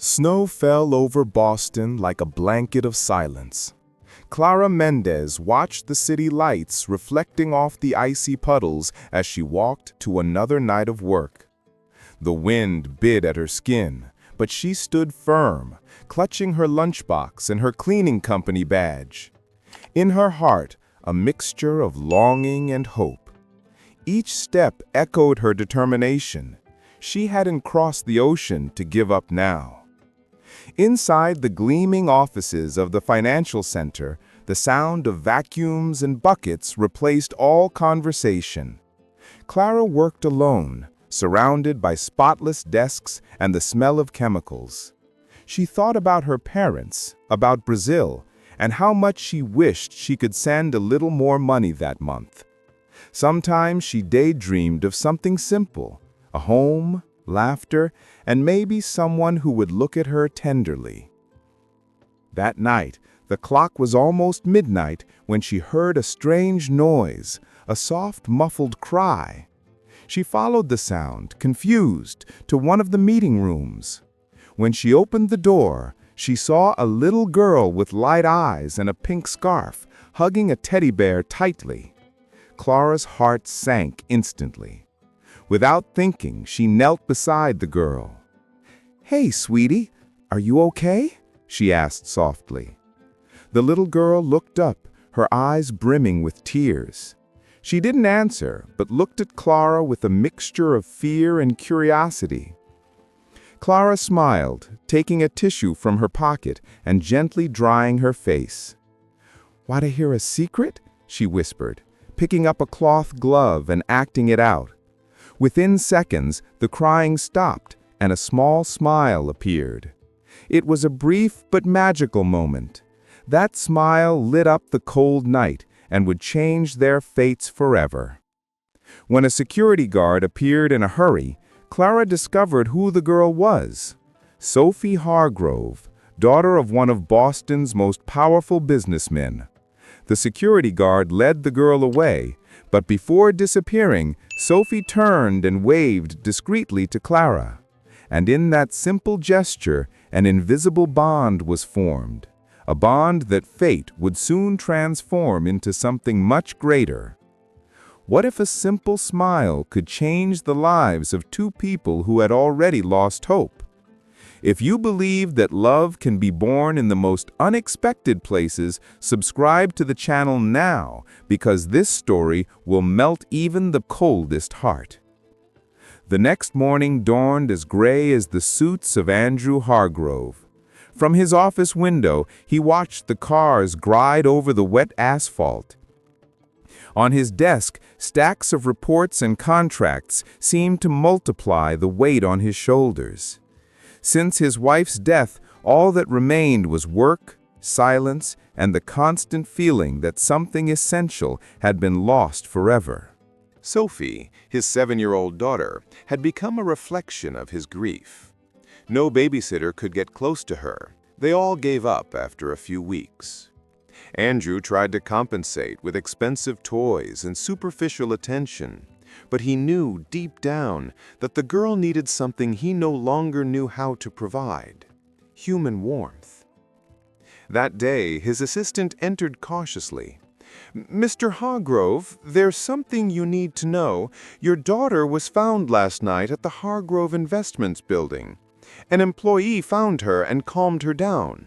Snow fell over Boston like a blanket of silence. Clara Mendes watched the city lights reflecting off the icy puddles as she walked to another night of work. The wind bit at her skin, but she stood firm, clutching her lunchbox and her cleaning company badge. In her heart, a mixture of longing and hope. Each step echoed her determination. She hadn't crossed the ocean to give up now. Inside the gleaming offices of the financial center, the sound of vacuums and buckets replaced all conversation. Clara worked alone, surrounded by spotless desks and the smell of chemicals. She thought about her parents, about Brazil, and how much she wished she could send a little more money that month. Sometimes she daydreamed of something simple, a home, laughter, and maybe someone who would look at her tenderly. That night, the clock was almost midnight when she heard a strange noise, a soft, muffled cry. She followed the sound, confused, to one of the meeting rooms. When she opened the door, she saw a little girl with light eyes and a pink scarf, hugging a teddy bear tightly. Clara's heart sank instantly. Without thinking, she knelt beside the girl. "Hey, sweetie, are you okay?" she asked softly. The little girl looked up, her eyes brimming with tears. She didn't answer, but looked at Clara with a mixture of fear and curiosity. Clara smiled, taking a tissue from her pocket and gently drying her face. "Want to hear a secret?" she whispered, picking up a cloth glove and acting it out. Within seconds, the crying stopped, and a small smile appeared. It was a brief but magical moment. That smile lit up the cold night and would change their fates forever. When a security guard appeared in a hurry, Clara discovered who the girl was. Sophie Hargrove, daughter of one of Boston's most powerful businessmen. The security guard led the girl away, but before disappearing, Sophie turned and waved discreetly to Clara. And in that simple gesture, an invisible bond was formed. A bond that fate would soon transform into something much greater. What if a simple smile could change the lives of two people who had already lost hope? If you believe that love can be born in the most unexpected places, subscribe to the channel now, because this story will melt even the coldest heart. The next morning dawned as gray as the suits of Andrew Hargrove. From his office window, he watched the cars glide over the wet asphalt. On his desk, stacks of reports and contracts seemed to multiply the weight on his shoulders. Since his wife's death, all that remained was work, silence, and the constant feeling that something essential had been lost forever. Sophie, his 7-year-old daughter, had become a reflection of his grief. No babysitter could get close to her. They all gave up after a few weeks. Andrew tried to compensate with expensive toys and superficial attention, but he knew deep down that the girl needed something he no longer knew how to provide: human warmth. That day, his assistant entered cautiously. "Mr. Hargrove, there's something you need to know. Your daughter was found last night at the Hargrove Investments building. An employee found her and calmed her down."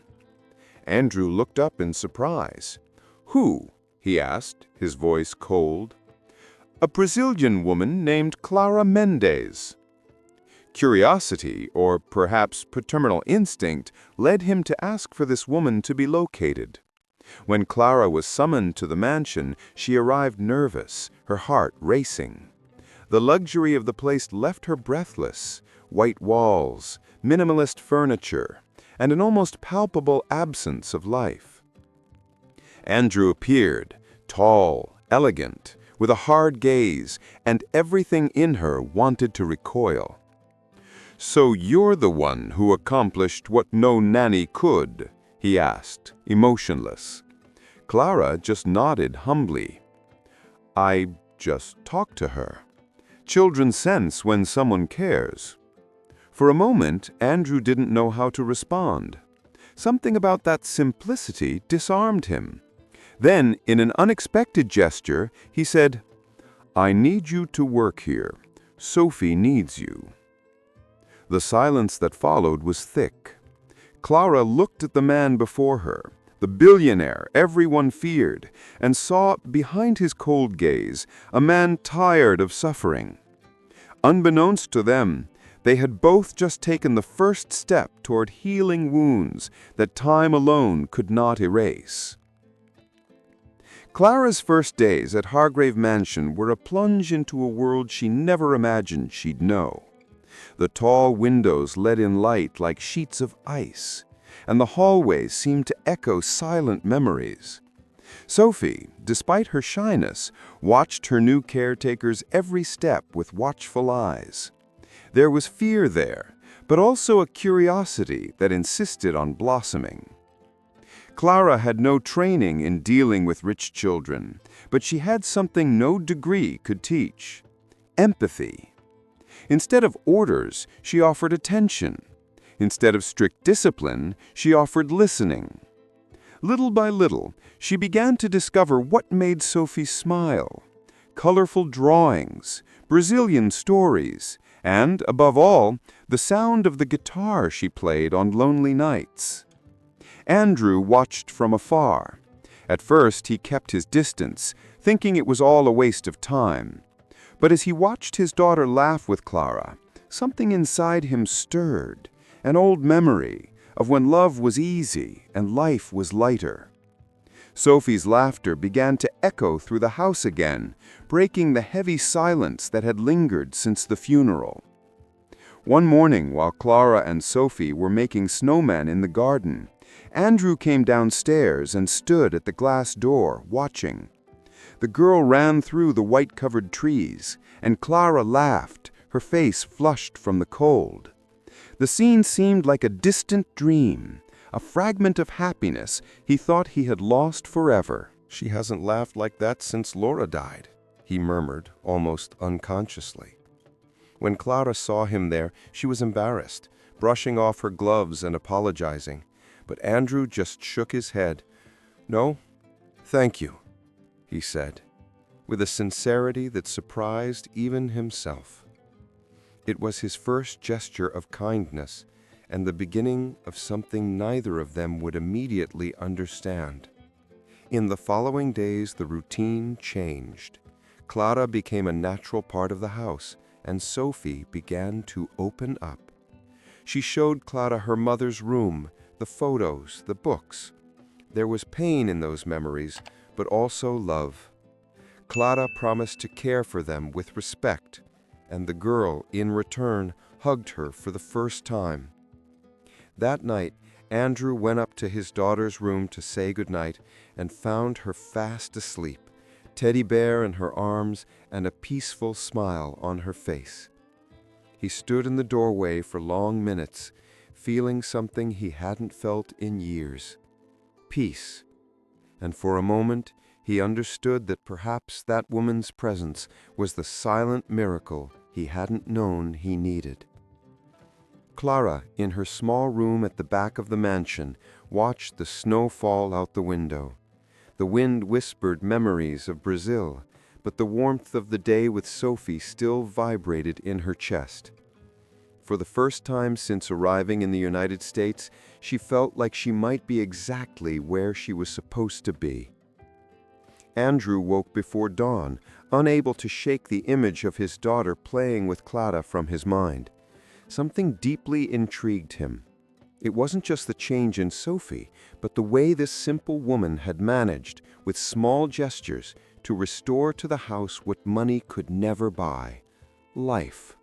Andrew looked up in surprise. "Who?" he asked, his voice cold. "A Brazilian woman named Clara Mendes." Curiosity, or perhaps paternal instinct, led him to ask for this woman to be located. When Clara was summoned to the mansion, she arrived nervous, her heart racing. The luxury of the place left her breathless: white walls, minimalist furniture, and an almost palpable absence of life. Andrew appeared, tall, elegant, with a hard gaze, and everything in her wanted to recoil. "So you're the one who accomplished what no nanny could?" he asked, emotionless. Clara just nodded humbly. "I just talked to her. Children sense when someone cares." For a moment, Andrew didn't know how to respond. Something about that simplicity disarmed him. Then, in an unexpected gesture, he said, "I need you to work here. Sophie needs you." The silence that followed was thick. Clara looked at the man before her, the billionaire everyone feared, and saw behind his cold gaze a man tired of suffering. Unbeknownst to them, they had both just taken the first step toward healing wounds that time alone could not erase. Clara's first days at Hargrove Mansion were a plunge into a world she never imagined she'd know. The tall windows let in light like sheets of ice, and the hallways seemed to echo silent memories. Sophie, despite her shyness, watched her new caretaker's every step with watchful eyes. There was fear there, but also a curiosity that insisted on blossoming. Clara had no training in dealing with rich children, but she had something no degree could teach: empathy. Instead of orders, she offered attention. Instead of strict discipline, she offered listening. Little by little, she began to discover what made Sophie smile: colorful drawings, Brazilian stories, and, above all, the sound of the guitar she played on lonely nights. Andrew watched from afar. At first, he kept his distance, thinking it was all a waste of time. But as he watched his daughter laugh with Clara, something inside him stirred, an old memory of when love was easy and life was lighter. Sophie's laughter began to echo through the house again, breaking the heavy silence that had lingered since the funeral. One morning, while Clara and Sophie were making snowmen in the garden, Andrew came downstairs and stood at the glass door, watching. The girl ran through the white-covered trees, and Clara laughed, her face flushed from the cold. The scene seemed like a distant dream, a fragment of happiness he thought he had lost forever. "She hasn't laughed like that since Laura died," he murmured, almost unconsciously. When Clara saw him there, she was embarrassed, brushing off her gloves and apologizing. But Andrew just shook his head. "No, thank you," he said, with a sincerity that surprised even himself. It was his first gesture of kindness, and the beginning of something neither of them would immediately understand. In the following days, the routine changed. Clara became a natural part of the house, and Sophie began to open up. She showed Clara her mother's room, the photos, the books. There was pain in those memories, but also love. Clara promised to care for them with respect, and the girl, in return, hugged her for the first time. That night, Andrew went up to his daughter's room to say goodnight and found her fast asleep, teddy bear in her arms and a peaceful smile on her face. He stood in the doorway for long minutes, feeling something he hadn't felt in years: peace. And for a moment, he understood that perhaps that woman's presence was the silent miracle he hadn't known he needed. Clara, in her small room at the back of the mansion, watched the snow fall out the window. The wind whispered memories of Brazil, but the warmth of the day with Sophie still vibrated in her chest. For the first time since arriving in the United States, she felt like she might be exactly where she was supposed to be. Andrew woke before dawn, unable to shake the image of his daughter playing with Clara from his mind. Something deeply intrigued him. It wasn't just the change in Sophie, but the way this simple woman had managed, with small gestures, to restore to the house what money could never buy: life.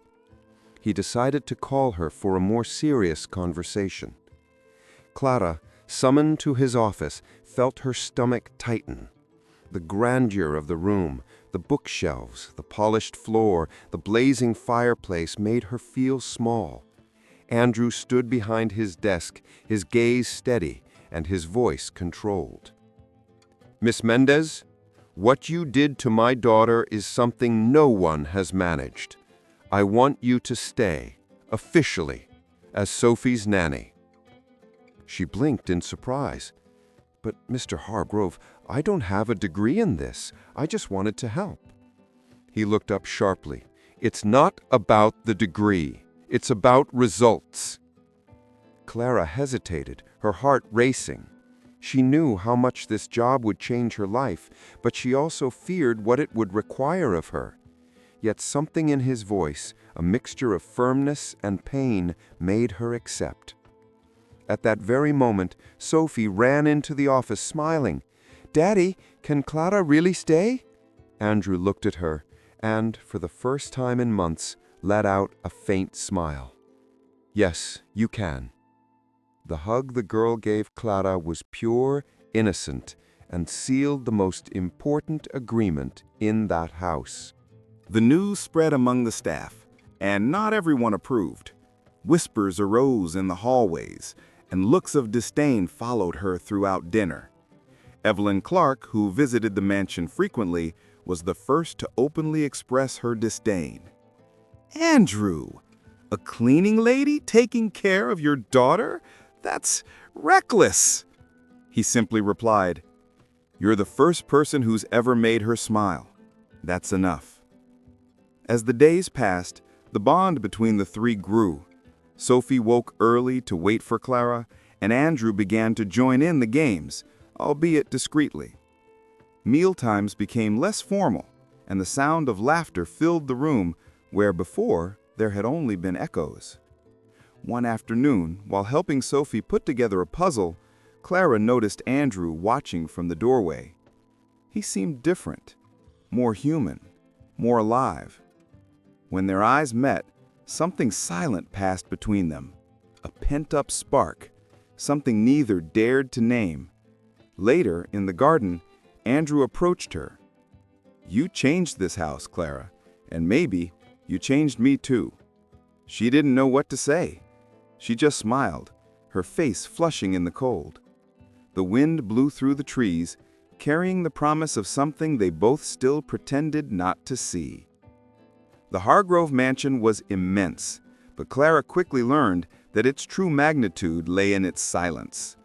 He decided to call her for a more serious conversation. Clara, summoned to his office, felt her stomach tighten. The grandeur of the room, the bookshelves, the polished floor, the blazing fireplace made her feel small. Andrew stood behind his desk, his gaze steady and his voice controlled. "Miss Mendes, what you did to my daughter is something no one has managed. I want you to stay. officially, as Sophie's nanny. She blinked in surprise. "But, Mr. Hargrove, I don't have a degree in this. I just wanted to help." He looked up sharply. "It's not about the degree. It's about results." Clara hesitated, her heart racing. She knew how much this job would change her life, but she also feared what it would require of her. Yet something in his voice, a mixture of firmness and pain, made her accept. At that very moment, Sophie ran into the office smiling. "Daddy, can Clara really stay?" Andrew looked at her and, for the first time in months, let out a faint smile. "Yes, you can." The hug the girl gave Clara was pure, innocent, and sealed the most important agreement in that house. The news spread among the staff, and not everyone approved. Whispers arose in the hallways, and looks of disdain followed her throughout dinner. Evelyn Clark, who visited the mansion frequently, was the first to openly express her disdain. "Andrew, a cleaning lady taking care of your daughter? That's reckless." He simply replied, "You're the first person who's ever made her smile. That's enough." As the days passed, the bond between the three grew. Sophie woke early to wait for Clara, and Andrew began to join in the games, albeit discreetly. Mealtimes became less formal, and the sound of laughter filled the room where before there had only been echoes. One afternoon, while helping Sophie put together a puzzle, Clara noticed Andrew watching from the doorway. He seemed different, more human, more alive. When their eyes met, something silent passed between them, a pent-up spark, something neither dared to name. Later, in the garden, Andrew approached her. "You changed this house, Clara, and maybe you changed me too." She didn't know what to say. She just smiled, her face flushing in the cold. The wind blew through the trees, carrying the promise of something they both still pretended not to see. The Hargrove mansion was immense, but Clara quickly learned that its true magnitude lay in its silence.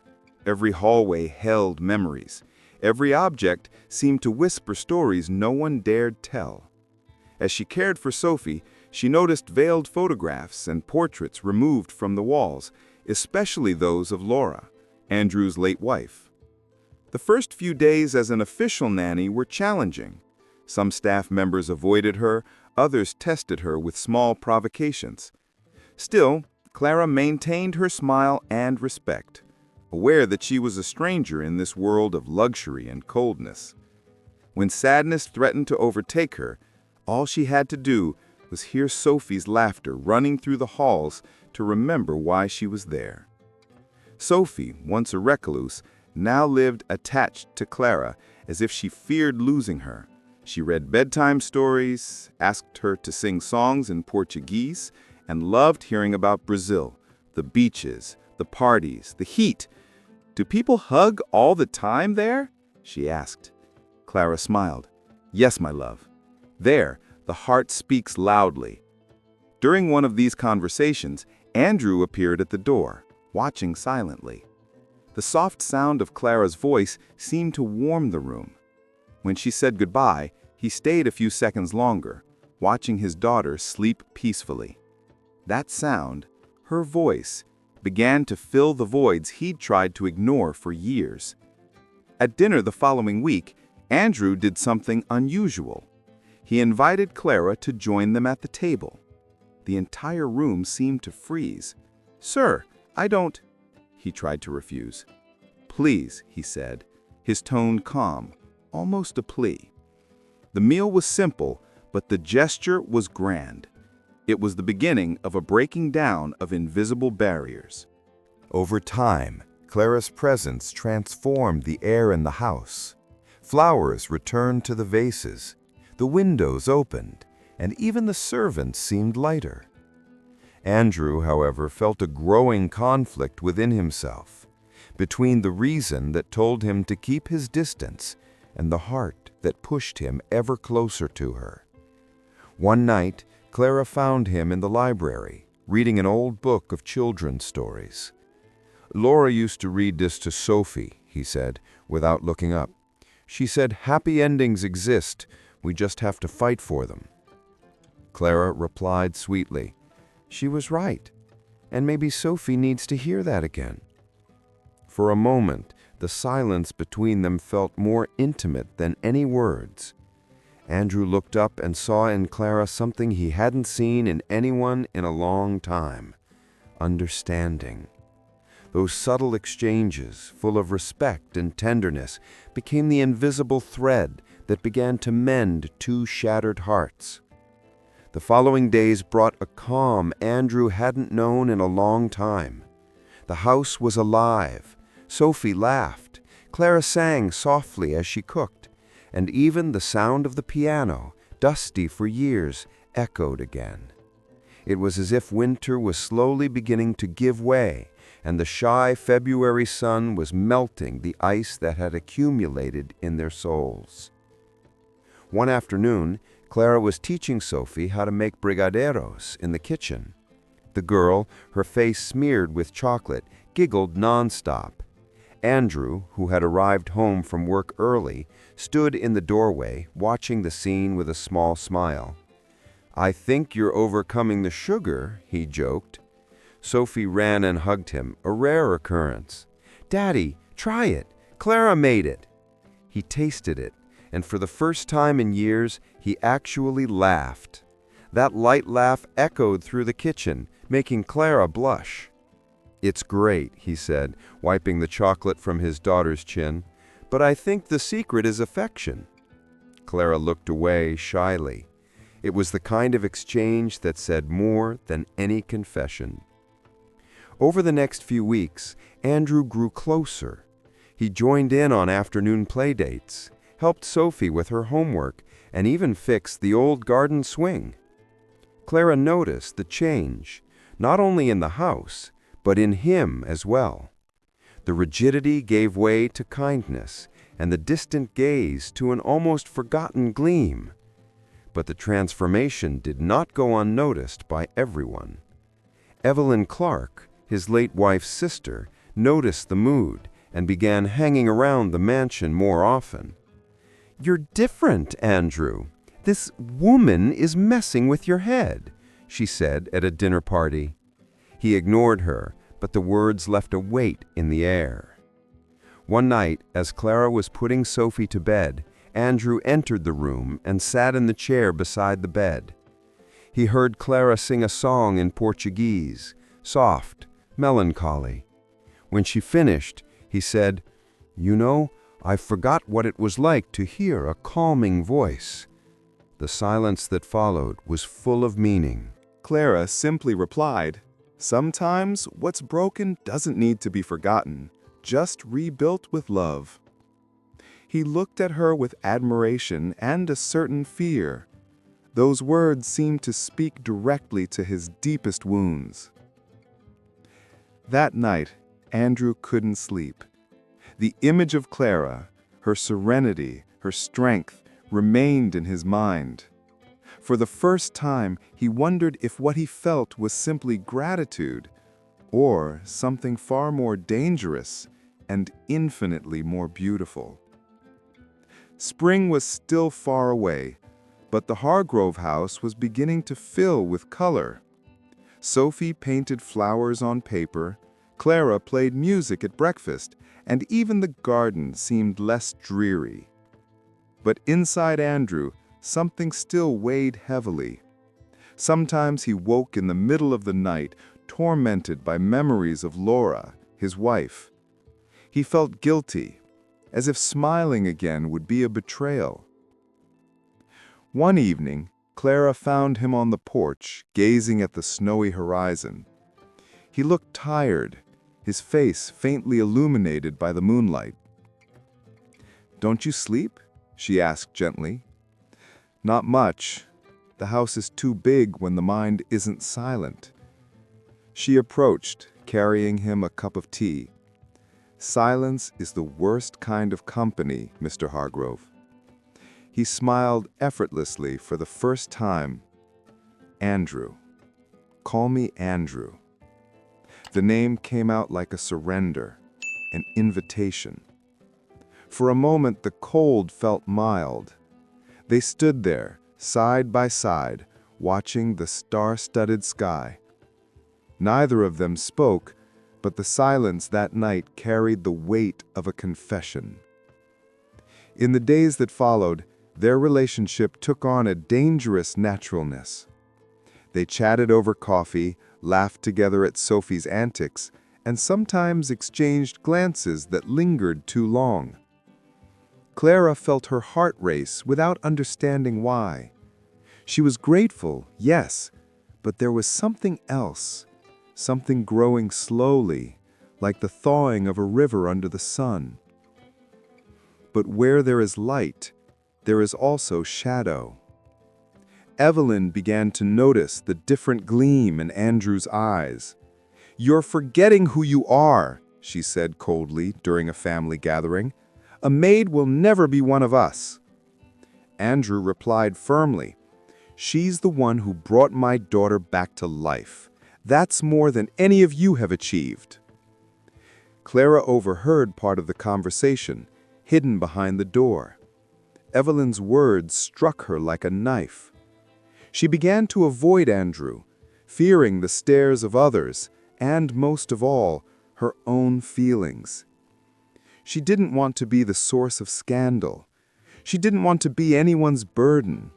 Every hallway held memories. Every object seemed to whisper stories no one dared tell. As she cared for Sophie, she noticed veiled photographs and portraits removed from the walls, especially those of Laura, Andrew's late wife. The first few days as an official nanny were challenging. Some staff members avoided her, others tested her with small provocations. Still, Clara maintained her smile and respect, aware that she was a stranger in this world of luxury and coldness. When sadness threatened to overtake her, all she had to do was hear Sophie's laughter running through the halls to remember why she was there. Sophie, once a recluse, now lived attached to Clara as if she feared losing her. She read bedtime stories, asked her to sing songs in Portuguese, and loved hearing about Brazil, the beaches, the parties, the heat. "Do people hug all the time there?" she asked. Clara smiled. "Yes, my love. There, the heart speaks loudly." During one of these conversations, Andrew appeared at the door, watching silently. The soft sound of Clara's voice seemed to warm the room. When she said goodbye, he stayed a few seconds longer, watching his daughter sleep peacefully. That sound, her voice, began to fill the voids he'd tried to ignore for years. At dinner the following week, Andrew did something unusual. He invited Clara to join them at the table. The entire room seemed to freeze. "Sir, I don't—" He tried to refuse. "Please," he said, his tone calm, almost a plea. The meal was simple, but the gesture was grand. It was the beginning of a breaking down of invisible barriers. Over time, Clara's presence transformed the air in the house. Flowers returned to the vases, the windows opened, and even the servants seemed lighter. Andrew, however, felt a growing conflict within himself, between the reason that told him to keep his distance and the heart that pushed him ever closer to her. One night, Clara found him in the library, reading an old book of children's stories. "Laura used to read this to Sophie," he said, without looking up. "She said happy endings exist, we just have to fight for them." Clara replied sweetly, "She was right, and maybe Sophie needs to hear that again." For a moment, the silence between them felt more intimate than any words. Andrew looked up and saw in Clara something he hadn't seen in anyone in a long time: understanding. Those subtle exchanges, full of respect and tenderness, became the invisible thread that began to mend two shattered hearts. The following days brought a calm Andrew hadn't known in a long time. The house was alive. Sophie laughed. Clara sang softly as she cooked, and even the sound of the piano, dusty for years, echoed again. It was as if winter was slowly beginning to give way, and the shy February sun was melting the ice that had accumulated in their souls. One afternoon, Clara was teaching Sophie how to make brigadeiros in the kitchen. The girl, her face smeared with chocolate, giggled nonstop. Andrew, who had arrived home from work early, stood in the doorway, watching the scene with a small smile. "I think you're overcoming the sugar," he joked. Sophie ran and hugged him, a rare occurrence. "Daddy, try it. Clara made it." He tasted it, and for the first time in years, he actually laughed. That light laugh echoed through the kitchen, making Clara blush. "It's great," he said, wiping the chocolate from his daughter's chin, "but I think the secret is affection." Clara looked away shyly. It was the kind of exchange that said more than any confession. Over the next few weeks, Andrew grew closer. He joined in on afternoon playdates, helped Sophie with her homework, and even fixed the old garden swing. Clara noticed the change, not only in the house, but in him as well. The rigidity gave way to kindness, and the distant gaze to an almost forgotten gleam. But the transformation did not go unnoticed by everyone. Evelyn Clark, his late wife's sister, noticed the mood and began hanging around the mansion more often. "You're different, Andrew. This woman is messing with your head," she said at a dinner party. He ignored her, but the words left a weight in the air. One night, as Clara was putting Sophie to bed, Andrew entered the room and sat in the chair beside the bed. He heard Clara sing a song in Portuguese, soft, melancholy. When she finished, he said, "You know, I forgot what it was like to hear a calming voice." The silence that followed was full of meaning. Clara simply replied, "Sometimes what's broken doesn't need to be forgotten, just rebuilt with love." He looked at her with admiration and a certain fear. Those words seemed to speak directly to his deepest wounds. That night, Andrew couldn't sleep. The image of Clara, her serenity, her strength, remained in his mind. For the first time, he wondered if what he felt was simply gratitude, or something far more dangerous and infinitely more beautiful. Spring was still far away, but the Hargrove house was beginning to fill with color. Sophie painted flowers on paper, Clara played music at breakfast, and even the garden seemed less dreary. But inside Andrew, something still weighed heavily. Sometimes he woke in the middle of the night, tormented by memories of Laura, his wife. He felt guilty, as if smiling again would be a betrayal. One evening, Clara found him on the porch, gazing at the snowy horizon. He looked tired, his face faintly illuminated by the moonlight. "Don't you sleep?" she asked gently. "Not much. The house is too big when the mind isn't silent." She approached, carrying him a cup of tea. "Silence is the worst kind of company, Mr. Hargrove." He smiled effortlessly for the first time. "Andrew." Call me Andrew." The name came out like a surrender, an invitation. For a moment, the cold felt mild. They stood there, side by side, watching the star-studded sky. Neither of them spoke, but the silence that night carried the weight of a confession. In the days that followed, their relationship took on a dangerous naturalness. They chatted over coffee, laughed together at Sophie's antics, and sometimes exchanged glances that lingered too long. Clara felt her heart race without understanding why. She was grateful, yes, but there was something else, something growing slowly, like the thawing of a river under the sun. But where there is light, there is also shadow. Evelyn began to notice the different gleam in Andrew's eyes. "You're forgetting who you are," she said coldly during a family gathering. "A maid will never be one of us." Andrew replied firmly, "She's the one who brought my daughter back to life. That's more than any of you have achieved." Clara overheard part of the conversation, hidden behind the door. Evelyn's words struck her like a knife. She began to avoid Andrew, fearing the stares of others, and most of all, her own feelings. She didn't want to be the source of scandal. She didn't want to be anyone's burden.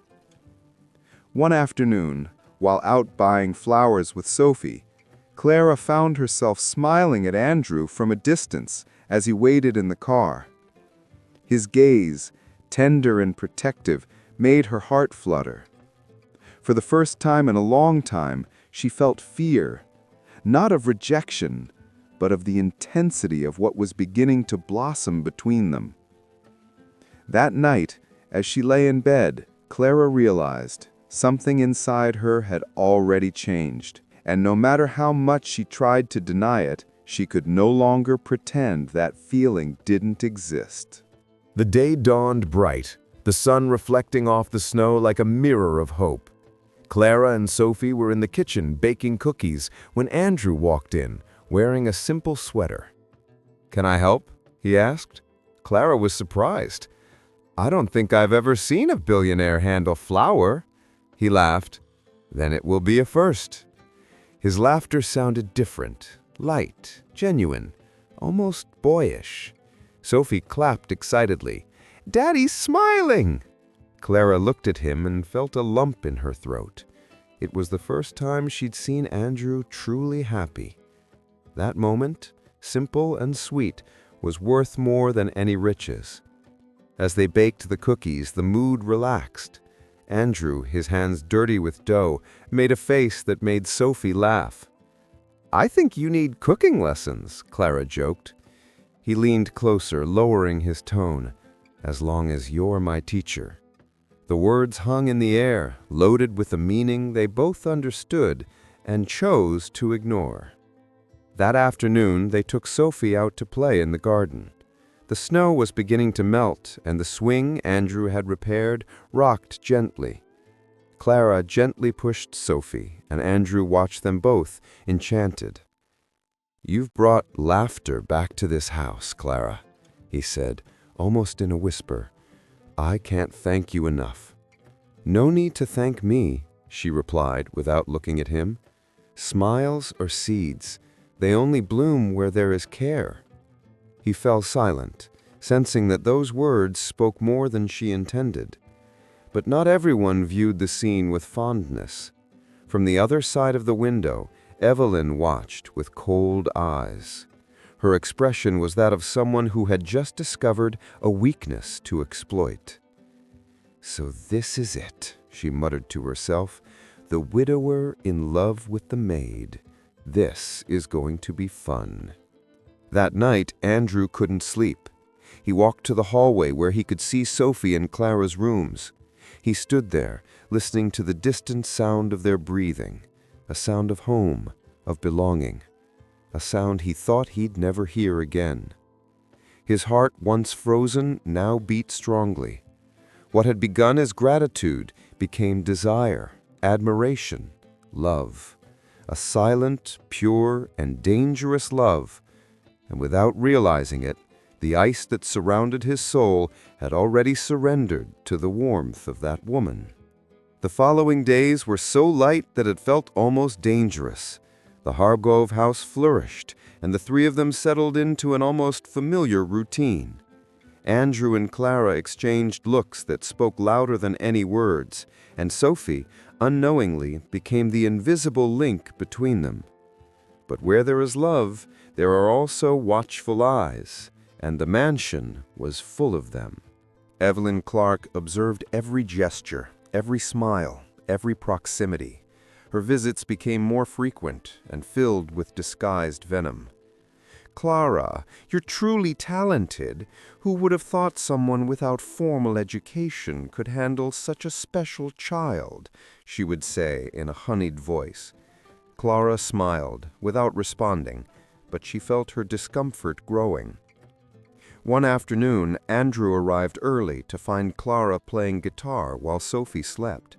One afternoon, while out buying flowers with Sophie, Clara found herself smiling at Andrew from a distance as he waited in the car. His gaze, tender and protective, made her heart flutter. For the first time in a long time, she felt fear, not of rejection, but of the intensity of what was beginning to blossom between them. That night, as she lay in bed, Clara realized something inside her had already changed, and no matter how much she tried to deny it, she could no longer pretend that feeling didn't exist. The day dawned bright, the sun reflecting off the snow like a mirror of hope. Clara and Sophie were in the kitchen baking cookies when Andrew walked in, wearing a simple sweater. "Can I help?" he asked. Clara was surprised. "I don't think I've ever seen a billionaire handle flour." He laughed. "Then it will be a first." His laughter sounded different, light, genuine, almost boyish. Sophie clapped excitedly. "Daddy's smiling!" Clara looked at him and felt a lump in her throat. It was the first time she'd seen Andrew truly happy. That moment, simple and sweet, was worth more than any riches. As they baked the cookies, the mood relaxed. Andrew, his hands dirty with dough, made a face that made Sophie laugh. "I think you need cooking lessons," Clara joked. He leaned closer, lowering his tone. "As long as you're my teacher." The words hung in the air, loaded with a meaning they both understood and chose to ignore. That afternoon, they took Sophie out to play in the garden. The snow was beginning to melt, and the swing Andrew had repaired rocked gently. Clara gently pushed Sophie, and Andrew watched them both, enchanted. "You've brought laughter back to this house, Clara," he said, almost in a whisper. "I can't thank you enough." "No need to thank me," she replied without looking at him. "Smiles are seeds. They only bloom where there is care." He fell silent, sensing that those words spoke more than she intended. But not everyone viewed the scene with fondness. From the other side of the window, Evelyn watched with cold eyes. Her expression was that of someone who had just discovered a weakness to exploit. "So this is it," she muttered to herself. "The widower in love with the maid. This is going to be fun." That night, Andrew couldn't sleep. He walked to the hallway where he could see Sophie and Clara's rooms. He stood there, listening to the distant sound of their breathing, a sound of home, of belonging, a sound he thought he'd never hear again. His heart, once frozen, now beat strongly. What had begun as gratitude became desire, admiration, love. a silent, pure, and dangerous love, and without realizing it, the ice that surrounded his soul had already surrendered to the warmth of that woman. The following days were so light that it felt almost dangerous. The Hargrove house flourished, and the three of them settled into an almost familiar routine. Andrew and Clara exchanged looks that spoke louder than any words, and Sophie, unknowingly, became the invisible link between them. But where there is love, there are also watchful eyes, and the mansion was full of them. Evelyn Clark observed every gesture, every smile, every proximity. Her visits became more frequent and filled with disguised venom. "Clara, you're truly talented. Who would have thought someone without formal education could handle such a special child?" she would say in a honeyed voice. Clara smiled, without responding, but she felt her discomfort growing. One afternoon, Andrew arrived early to find Clara playing guitar while Sophie slept.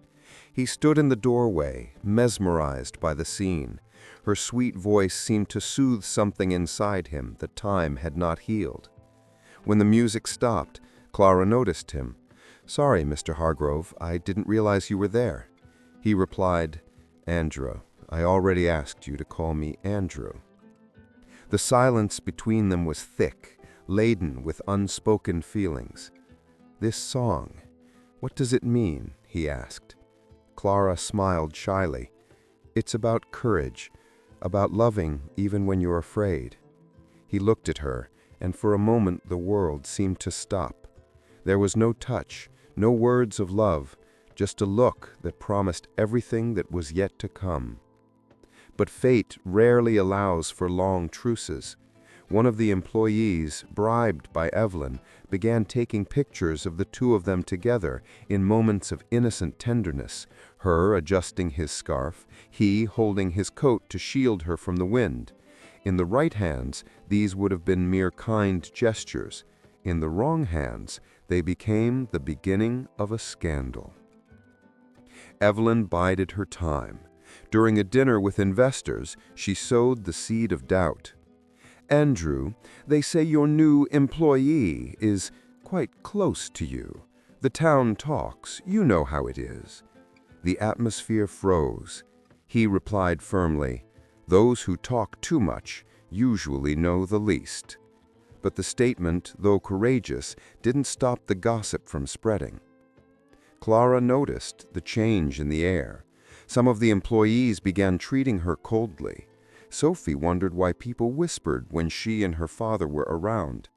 He stood in the doorway, mesmerized by the scene. Her sweet voice seemed to soothe something inside him that time had not healed. When the music stopped, Clara noticed him. "Sorry, Mr. Hargrove, I didn't realize you were there." He replied, "Andrew, I already asked you to call me Andrew." The silence between them was thick, laden with unspoken feelings. "This song, what does it mean?" he asked. Clara smiled shyly. "It's about courage, about loving even when you're afraid." He looked at her, and for a moment the world seemed to stop. There was no touch, no words of love, just a look that promised everything that was yet to come. But fate rarely allows for long truces. One of the employees, bribed by Evelyn, began taking pictures of the two of them together in moments of innocent tenderness, her adjusting his scarf, he holding his coat to shield her from the wind. In the right hands, these would have been mere kind gestures. In the wrong hands, they became the beginning of a scandal. Evelyn bided her time. During a dinner with investors, she sowed the seed of doubt. "Andrew, they say your new employee is quite close to you. The town talks, you know how it is." The atmosphere froze. He replied firmly, "Those who talk too much usually know the least." But the statement, though courageous, didn't stop the gossip from spreading. Clara noticed the change in the air. Some of the employees began treating her coldly. Sophie wondered why people whispered when she and her father were around.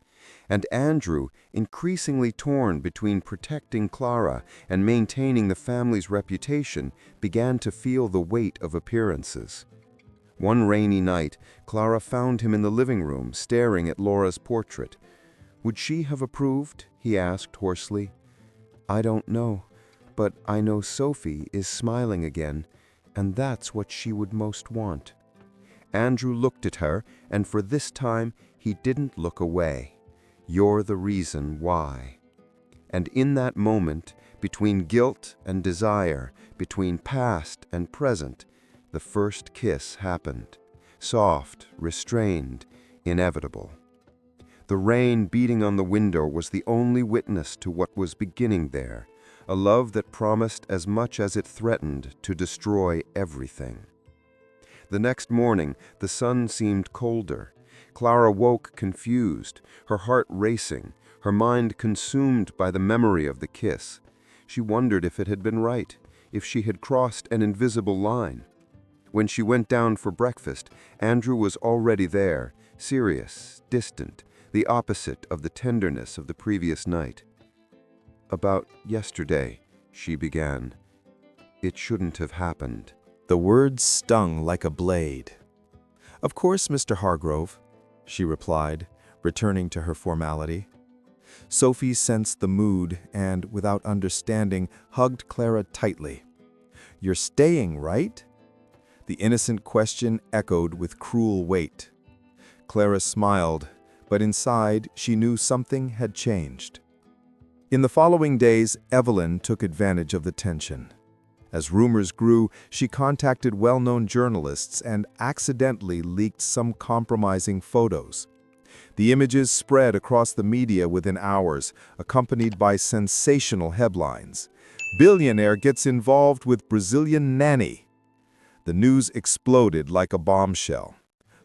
And Andrew, increasingly torn between protecting Clara and maintaining the family's reputation, began to feel the weight of appearances. One rainy night, Clara found him in the living room, staring at Laura's portrait. "Would she have approved?" he asked hoarsely. "I don't know, but I know Sophie is smiling again, and that's what she would most want." Andrew looked at her, and for this time he didn't look away. "You're the reason why." And in that moment, between guilt and desire, between past and present, the first kiss happened. Soft, restrained, inevitable. The rain beating on the window was the only witness to what was beginning there, a love that promised as much as it threatened to destroy everything. The next morning, the sun seemed colder. Clara woke confused, her heart racing, her mind consumed by the memory of the kiss. She wondered if it had been right, if she had crossed an invisible line. When she went down for breakfast, Andrew was already there, serious, distant, the opposite of the tenderness of the previous night. "About yesterday," she began. "It shouldn't have happened." The words stung like a blade. "Of course, Mr. Hargrove," she replied, returning to her formality. Sophie sensed the mood and, without understanding, hugged Clara tightly. "You're staying, right?" The innocent question echoed with cruel weight. Clara smiled, but inside she knew something had changed. In the following days, Evelyn took advantage of the tension. As rumors grew, she contacted well-known journalists and accidentally leaked some compromising photos. The images spread across the media within hours, accompanied by sensational headlines. Billionaire gets involved with Brazilian nanny. The news exploded like a bombshell.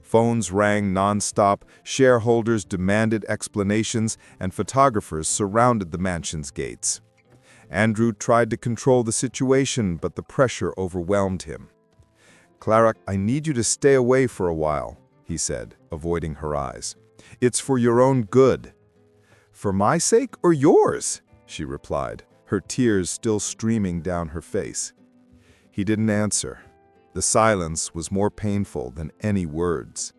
Phones rang non-stop, shareholders demanded explanations, and photographers surrounded the mansion's gates. Andrew tried to control the situation, but the pressure overwhelmed him. "Clara, I need you to stay away for a while," he said, avoiding her eyes. "It's for your own good." "For my sake or yours?" she replied, her tears still streaming down her face. He didn't answer. The silence was more painful than any words.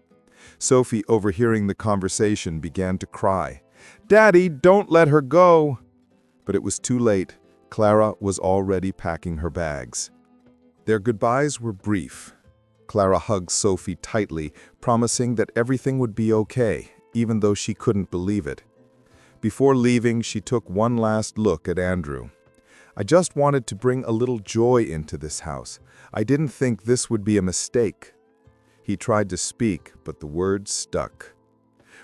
Sophie, overhearing the conversation, began to cry. "Daddy, don't let her go!" But it was too late. Clara was already packing her bags. Their goodbyes were brief. Clara hugged Sophie tightly, promising that everything would be okay, even though she couldn't believe it. Before leaving, she took one last look at Andrew. "I just wanted to bring a little joy into this house. I didn't think this would be a mistake." He tried to speak, but the words stuck.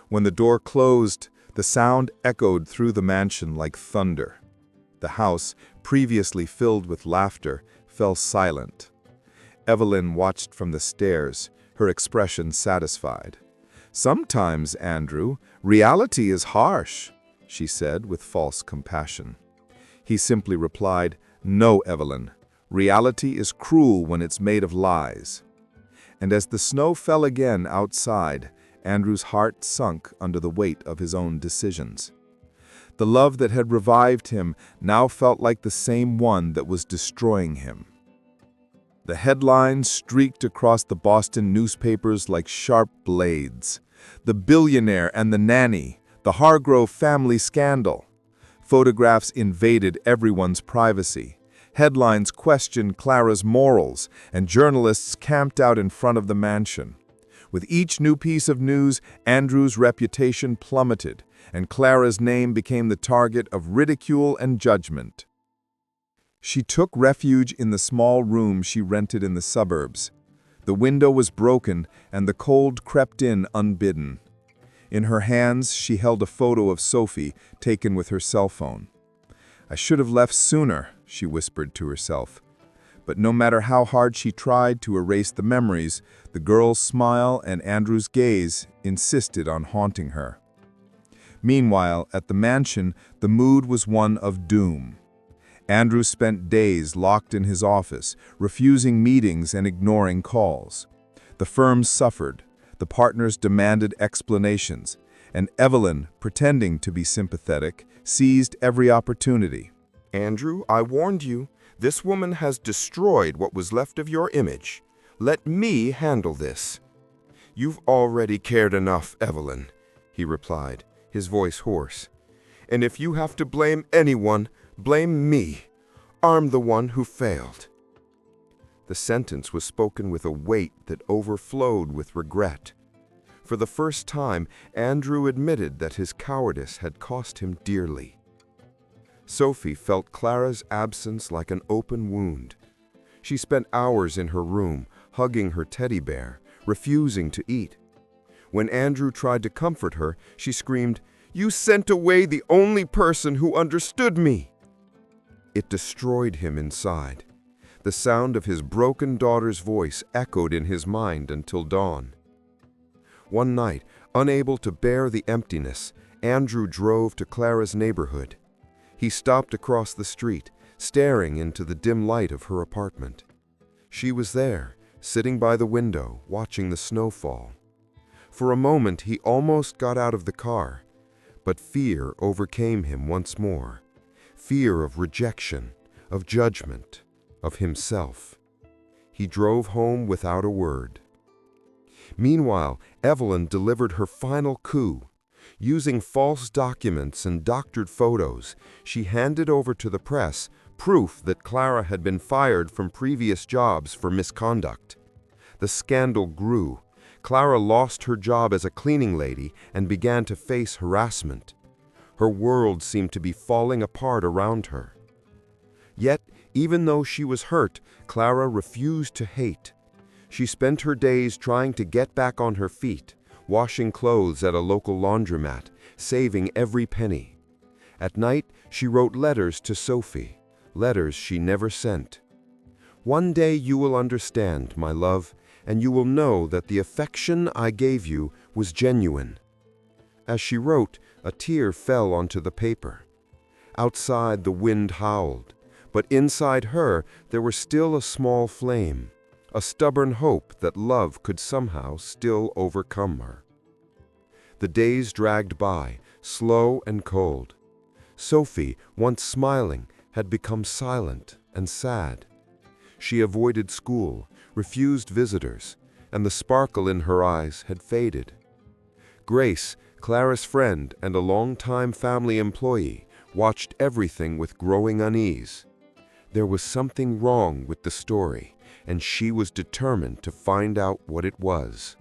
When the door closed, the sound echoed through the mansion like thunder. The house, previously filled with laughter, fell silent. Evelyn watched from the stairs, her expression satisfied. "Sometimes, Andrew, reality is harsh," she said with false compassion. He simply replied, "No, Evelyn. Reality is cruel when it's made of lies." And as the snow fell again outside, Andrew's heart sunk under the weight of his own decisions. The love that had revived him now felt like the same one that was destroying him. The headlines streaked across the Boston newspapers like sharp blades. The billionaire and the nanny, the Hargrove family scandal. Photographs invaded everyone's privacy. Headlines questioned Clara's morals, and journalists camped out in front of the mansion. With each new piece of news, Andrew's reputation plummeted, and Clara's name became the target of ridicule and judgment. She took refuge in the small room she rented in the suburbs. The window was broken, and the cold crept in unbidden. In her hands, she held a photo of Sophie, taken with her cell phone. "I should have left sooner," she whispered to herself. But no matter how hard she tried to erase the memories, the girl's smile and Andrew's gaze insisted on haunting her. Meanwhile, at the mansion, the mood was one of doom. Andrew spent days locked in his office, refusing meetings and ignoring calls. The firm suffered. The partners demanded explanations, and Evelyn, pretending to be sympathetic, seized every opportunity. "Andrew, I warned you. This woman has destroyed what was left of your image. Let me handle this." "You've already cared enough, Evelyn," he replied, his voice hoarse. "And if you have to blame anyone, blame me. I'm the one who failed." The sentence was spoken with a weight that overflowed with regret. For the first time, Andrew admitted that his cowardice had cost him dearly. Sophie felt Clara's absence like an open wound. She spent hours in her room, hugging her teddy bear, refusing to eat. When Andrew tried to comfort her, she screamed, "You sent away the only person who understood me!" It destroyed him inside. The sound of his broken daughter's voice echoed in his mind until dawn. One night, unable to bear the emptiness, Andrew drove to Clara's neighborhood. He stopped across the street, staring into the dim light of her apartment. She was there, sitting by the window, watching the snow fall. For a moment, he almost got out of the car, but fear overcame him once more. Fear of rejection, of judgment, of himself. He drove home without a word. Meanwhile, Evelyn delivered her final coup. Using false documents and doctored photos, she handed over to the press proof that Clara had been fired from previous jobs for misconduct. The scandal grew. Clara lost her job as a cleaning lady and began to face harassment. Her world seemed to be falling apart around her. Yet, Even though she was hurt, Clara refused to hate. She spent her days trying to get back on her feet, washing clothes at a local laundromat, saving every penny. At night, she wrote letters to Sophie, letters she never sent. "One day you will understand, my love, and you will know that the affection I gave you was genuine." As she wrote, a tear fell onto the paper. Outside, the wind howled, but inside her there was still a small flame, a stubborn hope that love could somehow still overcome her. The days dragged by, slow and cold. Sophie, once smiling, had become silent and sad. She avoided school, refused visitors, and the sparkle in her eyes had faded. Grace, Clara's friend and a long-time family employee, watched everything with growing unease. There was something wrong with the story, and she was determined to find out what it was.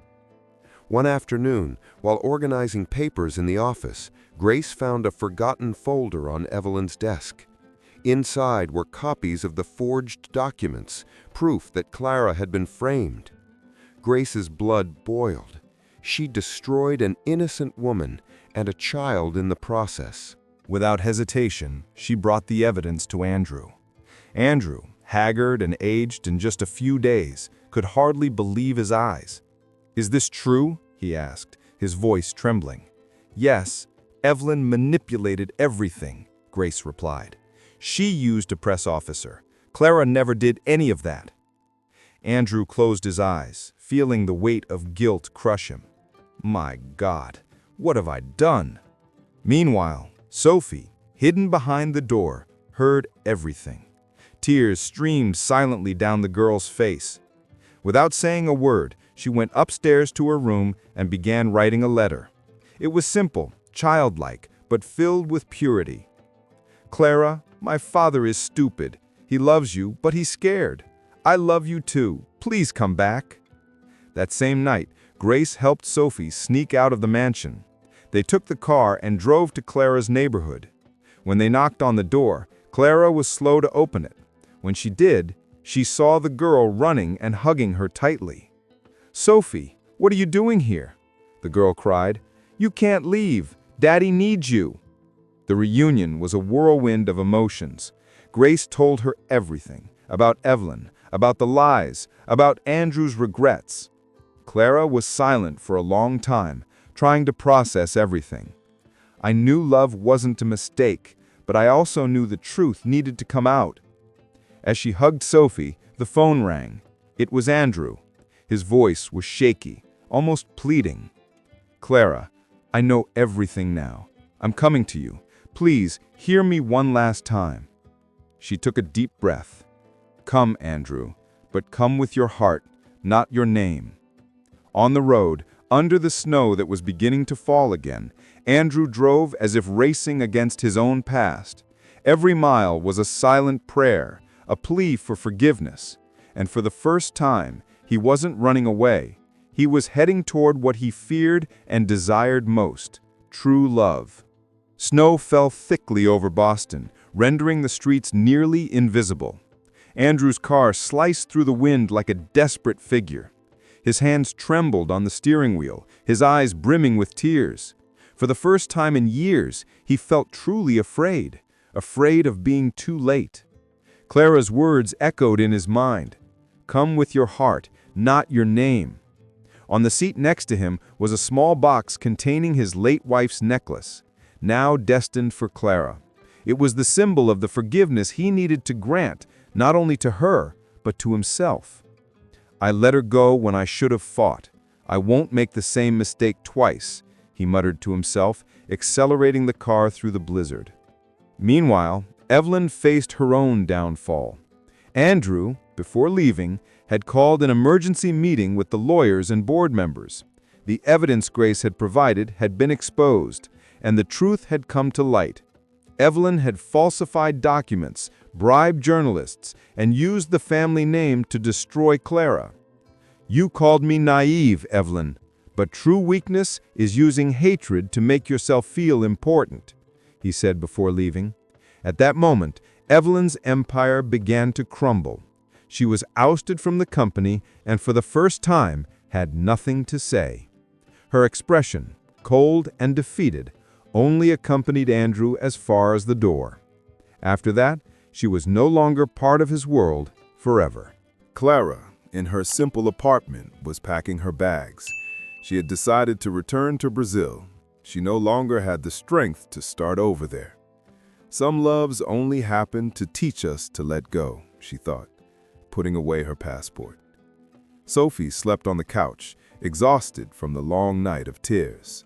One afternoon, while organizing papers in the office, Grace found a forgotten folder on Evelyn's desk. Inside were copies of the forged documents, proof that Clara had been framed. Grace's blood boiled. She destroyed an innocent woman and a child in the process. Without hesitation, she brought the evidence to Andrew. Andrew, haggard and aged in just a few days, could hardly believe his eyes. "Is this true?" he asked, his voice trembling. "Yes, Evelyn manipulated everything," Grace replied. "She used a press officer. Clara never did any of that." Andrew closed his eyes, feeling the weight of guilt crush him. "My God, what have I done?" Meanwhile, Sophie, hidden behind the door, heard everything. Tears streamed silently down the girl's face. Without saying a word, she went upstairs to her room and began writing a letter. It was simple, childlike, but filled with purity. "Clara, my father is stupid. He loves you, but he's scared. I love you too. Please come back." That same night, Grace helped Sophie sneak out of the mansion. They took the car and drove to Clara's neighborhood. When they knocked on the door, Clara was slow to open it. When she did, she saw the girl running and hugging her tightly. "Sophie, what are you doing here?" the girl cried. "You can't leave. Daddy needs you." The reunion was a whirlwind of emotions. Grace told her everything, about Evelyn, about the lies, about Andrew's regrets. Clara was silent for a long time, trying to process everything. "I knew love wasn't a mistake, but I also knew the truth needed to come out." As she hugged Sophie, the phone rang. It was Andrew. His voice was shaky, almost pleading. "Clara, I know everything now. I'm coming to you. Please, hear me one last time." She took a deep breath. "Come, Andrew, but come with your heart, not your name." On the road, under the snow that was beginning to fall again, Andrew drove as if racing against his own past. Every mile was a silent prayer, a plea for forgiveness, and for the first time, he wasn't running away. He was heading toward what he feared and desired most, true love. Snow fell thickly over Boston, rendering the streets nearly invisible. Andrew's car sliced through the wind like a desperate figure. His hands trembled on the steering wheel, his eyes brimming with tears. For the first time in years, he felt truly afraid, afraid of being too late. Clara's words echoed in his mind. "Come with your heart, not your name." On the seat next to him was a small box containing his late wife's necklace, now destined for Clara. It was the symbol of the forgiveness he needed to grant, not only to her, but to himself. "I let her go when I should have fought. I won't make the same mistake twice," he muttered to himself, accelerating the car through the blizzard. Meanwhile, Evelyn faced her own downfall. Andrew, before leaving, had called an emergency meeting with the lawyers and board members. The evidence Grace had provided had been exposed, and the truth had come to light. Evelyn had falsified documents, bribed journalists, and used the family name to destroy Clara. "You called me naive, Evelyn, but true weakness is using hatred to make yourself feel important," he said before leaving. At that moment, Evelyn's empire began to crumble. She was ousted from the company and for the first time had nothing to say. Her expression, cold and defeated, only accompanied Andrew as far as the door. After that, she was no longer part of his world forever. Clara, in her simple apartment, was packing her bags. She had decided to return to Brazil. She no longer had the strength to start over there. Some loves only happen to teach us to let go, she thought, putting away her passport. Sophie slept on the couch, exhausted from the long night of tears.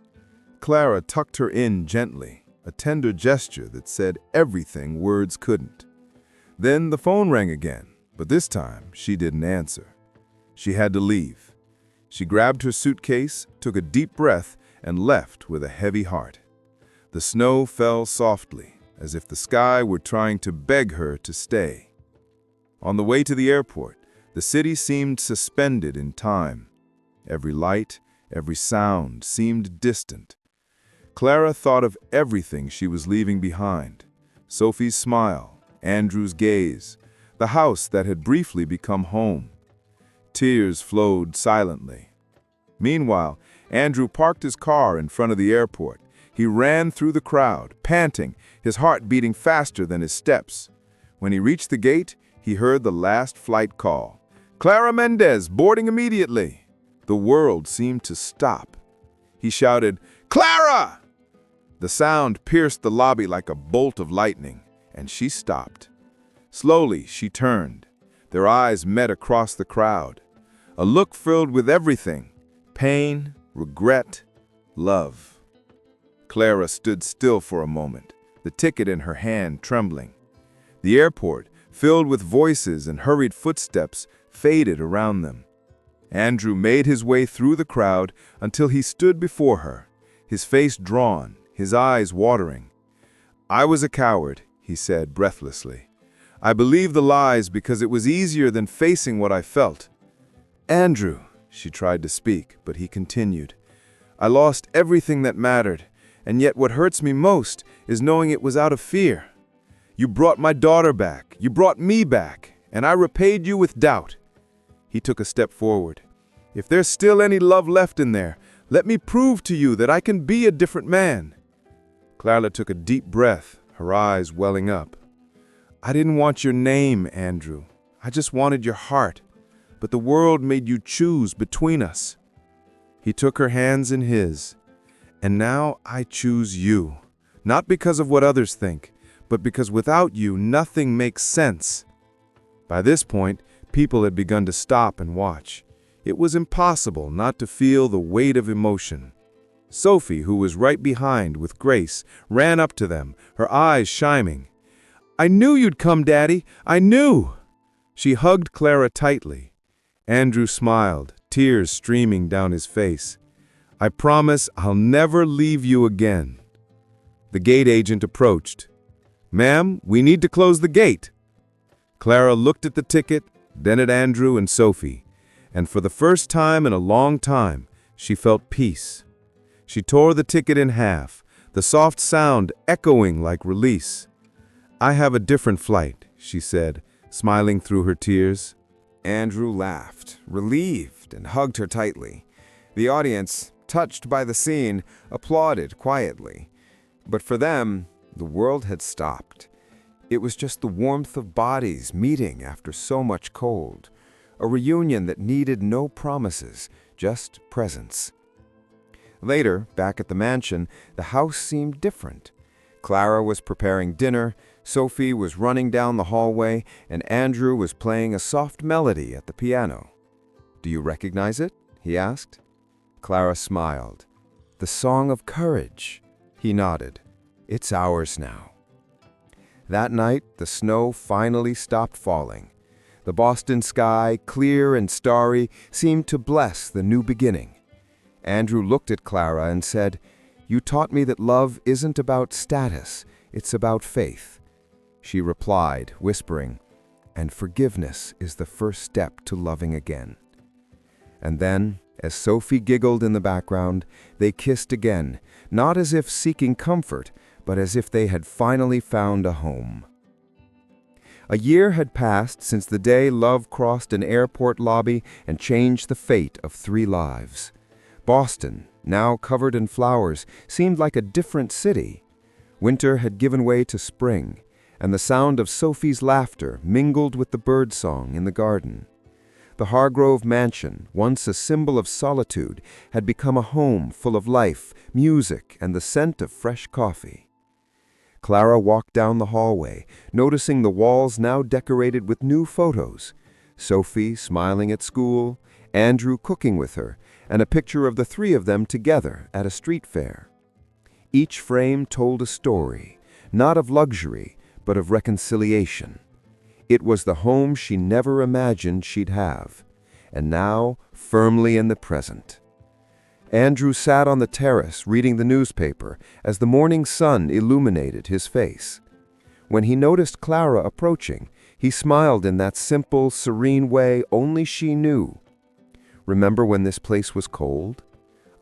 Clara tucked her in gently, a tender gesture that said everything words couldn't. Then the phone rang again, but this time she didn't answer. She had to leave. She grabbed her suitcase, took a deep breath, and left with a heavy heart. The snow fell softly, as if the sky were trying to beg her to stay. On the way to the airport, the city seemed suspended in time. Every light, every sound seemed distant. Clara thought of everything she was leaving behind. Sophie's smile, Andrew's gaze, the house that had briefly become home. Tears flowed silently. Meanwhile, Andrew parked his car in front of the airport. He ran through the crowd, panting, his heart beating faster than his steps. When he reached the gate, he heard the last flight call. "Clara Mendes, boarding immediately." The world seemed to stop. He shouted, "Clara!" The sound pierced the lobby like a bolt of lightning, and she stopped. Slowly, she turned. Their eyes met across the crowd. A look filled with everything: pain, regret, love. Clara stood still for a moment, the ticket in her hand trembling. The airport, filled with voices and hurried footsteps, faded around them. Andrew made his way through the crowd until he stood before her, his face drawn, his eyes watering. "I was a coward," he said breathlessly. "I believed the lies because it was easier than facing what I felt." "Andrew," she tried to speak, but he continued, "I lost everything that mattered, and yet what hurts me most is knowing it was out of fear. You brought my daughter back, you brought me back, and I repaid you with doubt." He took a step forward. "If there's still any love left in there, let me prove to you that I can be a different man." Clara took a deep breath, her eyes welling up. "I didn't want your name, Andrew. I just wanted your heart. But the world made you choose between us." He took her hands in his. "And now I choose you, not because of what others think, but because without you, nothing makes sense." By this point, people had begun to stop and watch. It was impossible not to feel the weight of emotion. Sophie, who was right behind with Grace, ran up to them, her eyes shining. "I knew you'd come, Daddy! I knew!" She hugged Clara tightly. Andrew smiled, tears streaming down his face. "I promise I'll never leave you again." The gate agent approached. "Ma'am, we need to close the gate." Clara looked at the ticket, then at Andrew and Sophie, and for the first time in a long time, she felt peace. She tore the ticket in half, the soft sound echoing like release. "I have a different flight," she said, smiling through her tears. Andrew laughed, relieved, and hugged her tightly. The audience, touched by the scene, applauded quietly. But for them, the world had stopped. It was just the warmth of bodies meeting after so much cold, a reunion that needed no promises, just presence. Later, back at the mansion, the house seemed different. Clara was preparing dinner, Sophie was running down the hallway, and Andrew was playing a soft melody at the piano. "Do you recognize it?" he asked. Clara smiled. "The Song of Courage." He nodded. "It's ours now." That night, the snow finally stopped falling. The Boston sky, clear and starry, seemed to bless the new beginning. Andrew looked at Clara and said, "You taught me that love isn't about status, it's about faith." She replied, whispering, "And forgiveness is the first step to loving again." And then, as Sophie giggled in the background, they kissed again, not as if seeking comfort, but as if they had finally found a home. A year had passed since the day love crossed an airport lobby and changed the fate of 3 lives. Boston, now covered in flowers, seemed like a different city. Winter had given way to spring, and the sound of Sophie's laughter mingled with the birdsong in the garden. The Hargrove mansion, once a symbol of solitude, had become a home full of life, music, and the scent of fresh coffee. Clara walked down the hallway, noticing the walls now decorated with new photos. Sophie smiling at school, Andrew cooking with her, and a picture of the 3 of them together at a street fair. Each frame told a story, not of luxury, but of reconciliation. It was the home she never imagined she'd have, and now firmly in the present. Andrew sat on the terrace reading the newspaper as the morning sun illuminated his face. When he noticed Clara approaching, he smiled in that simple, serene way only she knew. "Remember when this place was cold?"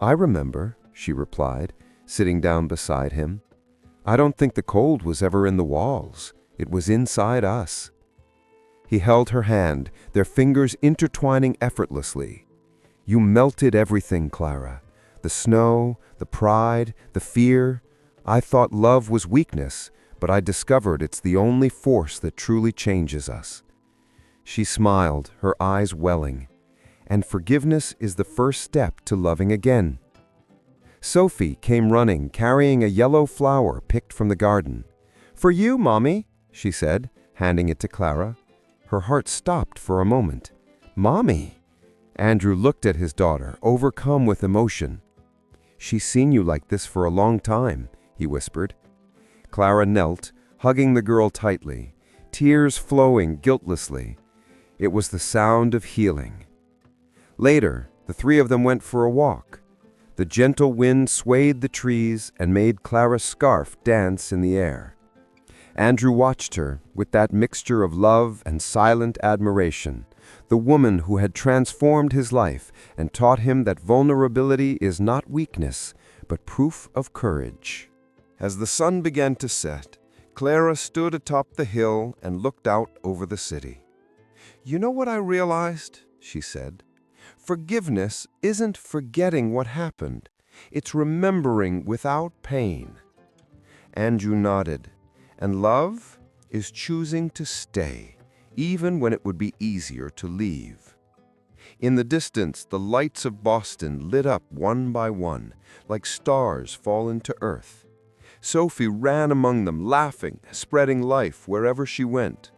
"I remember," she replied, sitting down beside him. "I don't think the cold was ever in the walls. It was inside us." He held her hand, their fingers intertwining effortlessly. "You melted everything, Clara. The snow, the pride, the fear. I thought love was weakness, but I discovered it's the only force that truly changes us." She smiled, her eyes welling. "And forgiveness is the first step to loving again." Sophie came running, carrying a yellow flower picked from the garden. "For you, Mommy," she said, handing it to Clara. Her heart stopped for a moment. "Mommy!" Andrew looked at his daughter, overcome with emotion. "She's seen you like this for a long time," he whispered. Clara knelt, hugging the girl tightly, tears flowing guiltlessly. It was the sound of healing. Later, the 3 of them went for a walk. The gentle wind swayed the trees and made Clara's scarf dance in the air. Andrew watched her with that mixture of love and silent admiration, the woman who had transformed his life and taught him that vulnerability is not weakness, but proof of courage. As the sun began to set, Clara stood atop the hill and looked out over the city. "You know what I realized?" she said. "Forgiveness isn't forgetting what happened. It's remembering without pain." Andrew nodded. "And love is choosing to stay, even when it would be easier to leave." In the distance, the lights of Boston lit up one by one, like stars fallen to earth. Sophie ran among them, laughing, spreading life wherever she went.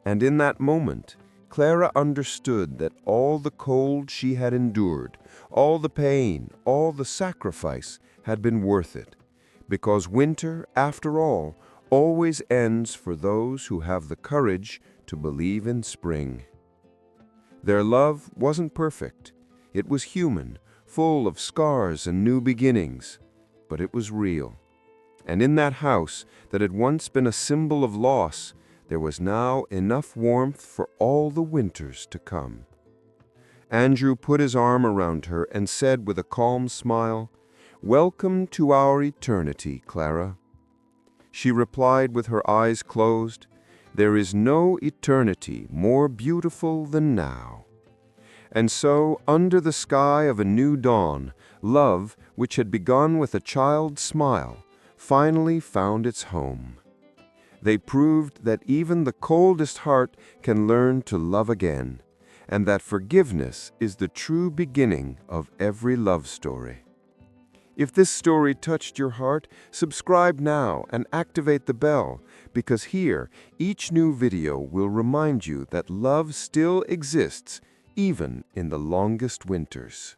And in that moment, Clara understood that all the cold she had endured, all the pain, all the sacrifice had been worth it, because winter, after all, always ends for those who have the courage to believe in spring. Their love wasn't perfect. It was human, full of scars and new beginnings, but it was real. And in that house that had once been a symbol of loss, there was now enough warmth for all the winters to come. Andrew put his arm around her and said with a calm smile, "Welcome to our eternity, Clara." She replied with her eyes closed, "There is no eternity more beautiful than now." And so, under the sky of a new dawn, love, which had begun with a child's smile, finally found its home. They proved that even the coldest heart can learn to love again, and that forgiveness is the true beginning of every love story. If this story touched your heart, subscribe now and activate the bell, because here, each new video will remind you that love still exists, even in the longest winters.